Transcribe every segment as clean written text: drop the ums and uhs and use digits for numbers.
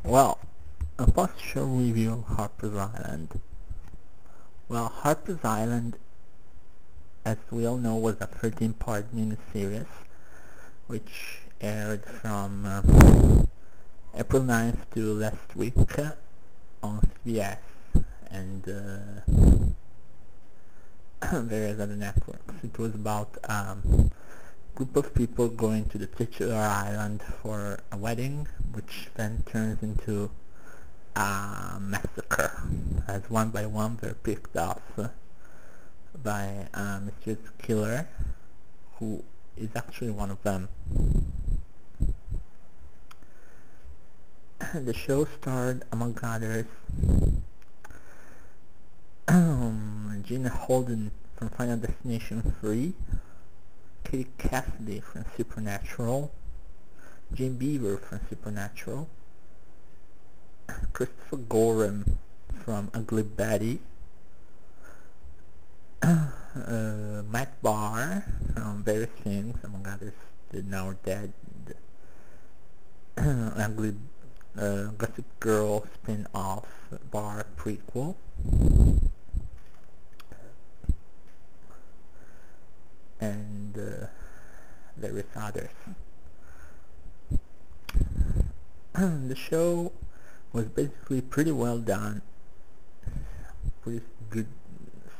Well, a post-show review of Harper's Island. Well, Harper's Island, as we all know, was a 13-part miniseries which aired from April 9th to last week on CBS and various other networks. It was about group of people going to the titular island for a wedding, which then turns into a massacre, as one by one they're picked off by a mysterious killer who is actually one of them. The show starred, among others, Gina Holden from Final Destination 3, Katie Cassidy from Supernatural, Jim Beaver from Supernatural, Christopher Gorham from Ugly Betty, Matt Barr from various things, among others, the now dead Ugly Gossip Girl spin-off Barr prequel, and various others. The show was basically pretty well done, pretty good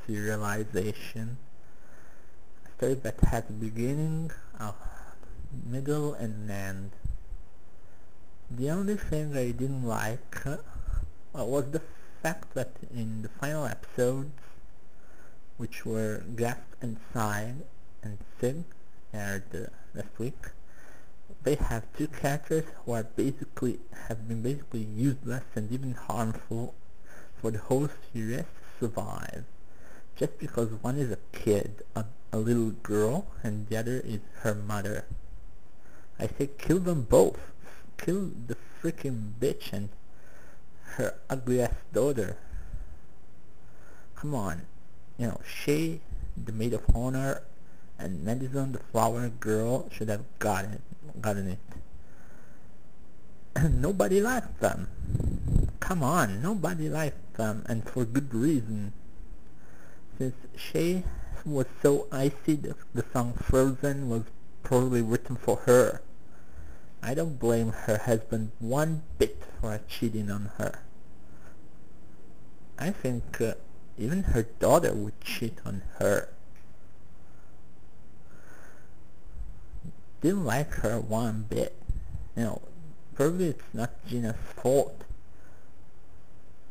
serialization, a story that has a beginning, a middle, and an end. The only thing I didn't like was the fact that in the final episodes, which were Gasp and Sigh and Sig, aired last week, they have two characters who are have been basically useless and even harmful for the whole series to survive, just because one is a kid, a little girl, and the other is her mother. I say kill them both. Kill the freaking bitch and her ugly ass daughter. Come on. Shay, the maid of honor, and Madison, the flower girl, should have gotten it. Nobody liked them. Come on, nobody liked them, and for good reason. Since Shay was so icy, the song Frozen was probably written for her. I don't blame her husband one bit for cheating on her. I think even her daughter would cheat on her. Didn't like her one bit. Probably it's not Gina's fault,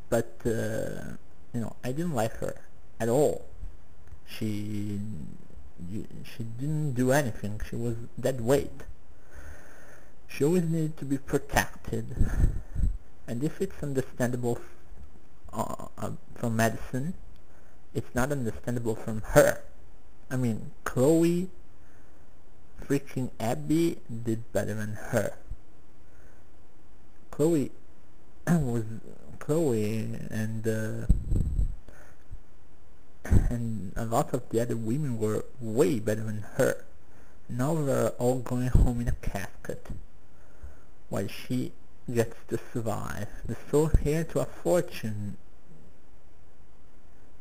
but I didn't like her at all. She didn't do anything. She was dead weight. She always needed to be protected, and if it's understandable from Madison, it's not understandable from her. I mean, Chloe freaking Abby did better than her. Chloe was Chloe, and a lot of the other women were way better than her. Now they're all going home in a casket, while she gets to survive. The sole heir to a fortune.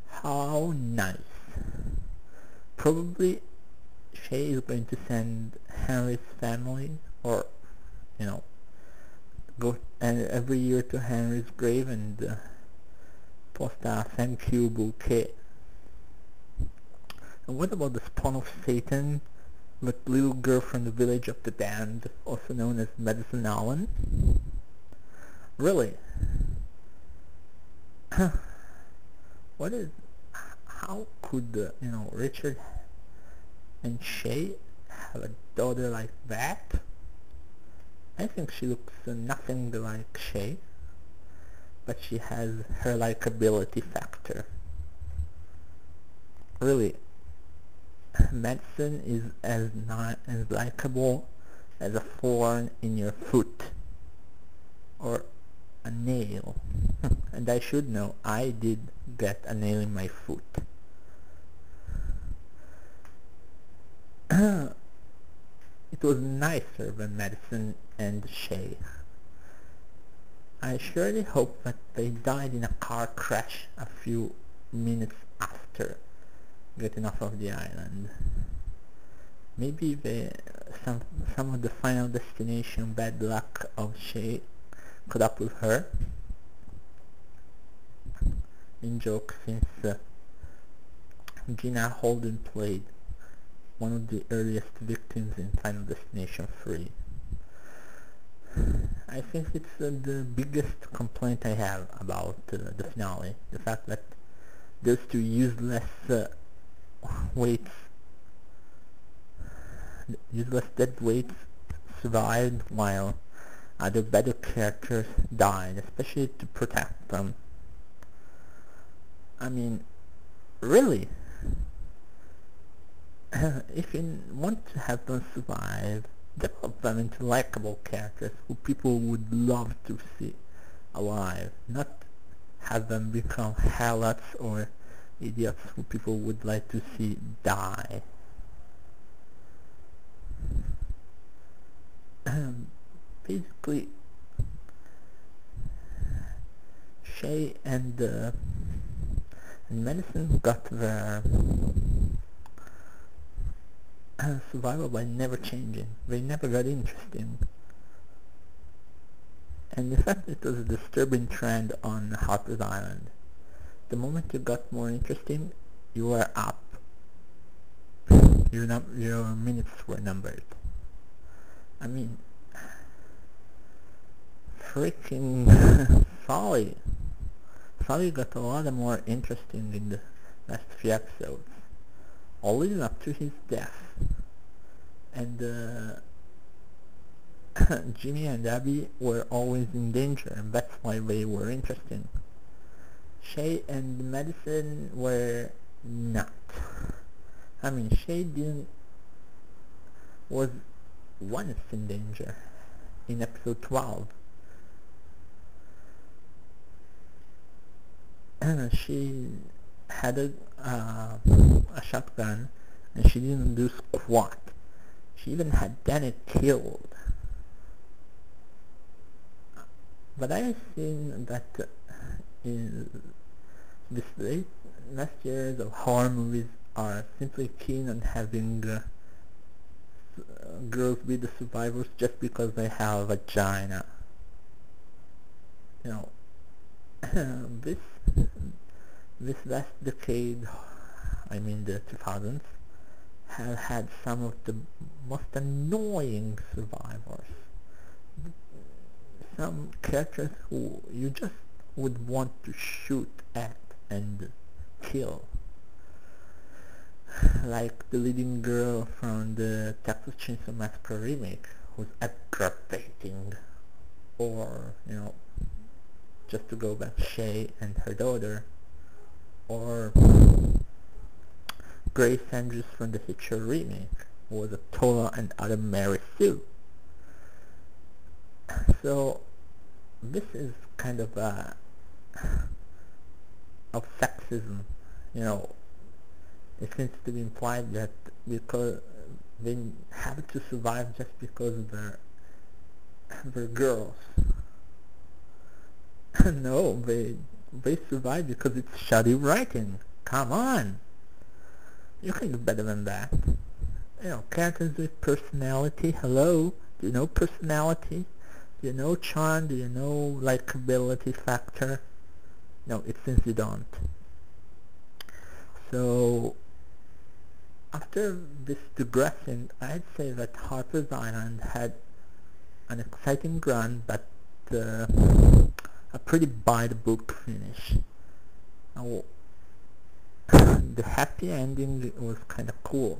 How nice. Probably Shay is going to send Henry's family, or go every year to Henry's grave and post a thank you bouquet. And what about the spawn of Satan, that little girl from the village of the damned, also known as Medicine Allen? Really? How could Richard and Shay have a daughter like that? I think she looks nothing like Shay, but she has her likability factor. Really, Madison is as likable as a thorn in your foot, or a nail. And I should know, I did get a nail in my foot. It was nicer than Madison and Shay. I surely hope that they died in a car crash a few minutes after getting off of the island. Maybe some of the final destination bad luck of Shay caught up with her. In joke, since Gina Holden played one of the earliest victims in Final Destination 3. I think it's the biggest complaint I have about the finale. The fact that those two useless useless dead weights survived while other better characters died, especially to protect them. I mean, really? If you want to have them survive, develop them into likable characters who people would love to see alive, not have them become harlots or idiots who people would like to see die. Basically, Shay and Medicine got their survival by never changing. They never got interesting. And in fact, it was a disturbing trend on Harper's Island. The moment you got more interesting, you were up. Your minutes were numbered. I mean, freaking Solly. Solly got a lot more interesting in the last few episodes, all leading up to his death. And Jimmy and Abby were always in danger, and that's why they were interesting. Shay and Madison were not. I mean, Shay was once in danger in episode 12. She had a shotgun and she didn't do squat. She even had Danny killed. But I've seen that in this last years of horror movies are simply keen on having girls be the survivors just because they have a vagina. You know, this last decade, I mean the 2000s, have had some of the most annoying survivors. Some characters who you just would want to shoot at and kill. Like the leading girl from the Texas Chainsaw Massacre remake, who's aggravating. Or, you know, just to go back, Shay and her daughter. Or Grace Andrews from the Hitcher remake, who was a total and utter Mary Sue. So this is kind of sexism, you know. It seems to be implied that because they have to survive just because they're girls. No, they survive because it's shoddy writing. Come on, you can do better than that. You know, characters with personality. Hello, do you know personality? Do you know charm? Do you know likability factor? No, it seems you don't. So, after this digressing, I'd say that Harper's Island had an exciting run, but a pretty by-the-book finish. Now, the happy ending was kind of cool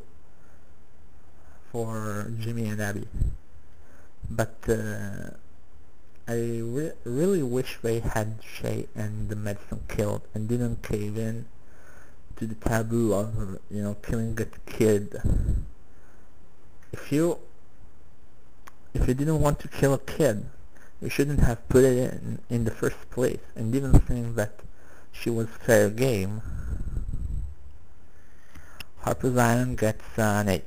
for Jimmy and Abby, but I really wish they had Shay and the Medicine killed and didn't cave in to the taboo of, you know, killing a kid. If you didn't want to kill a kid, you shouldn't have put it in the first place, and didn't think that she was fair game. Harper's Island gets an 8.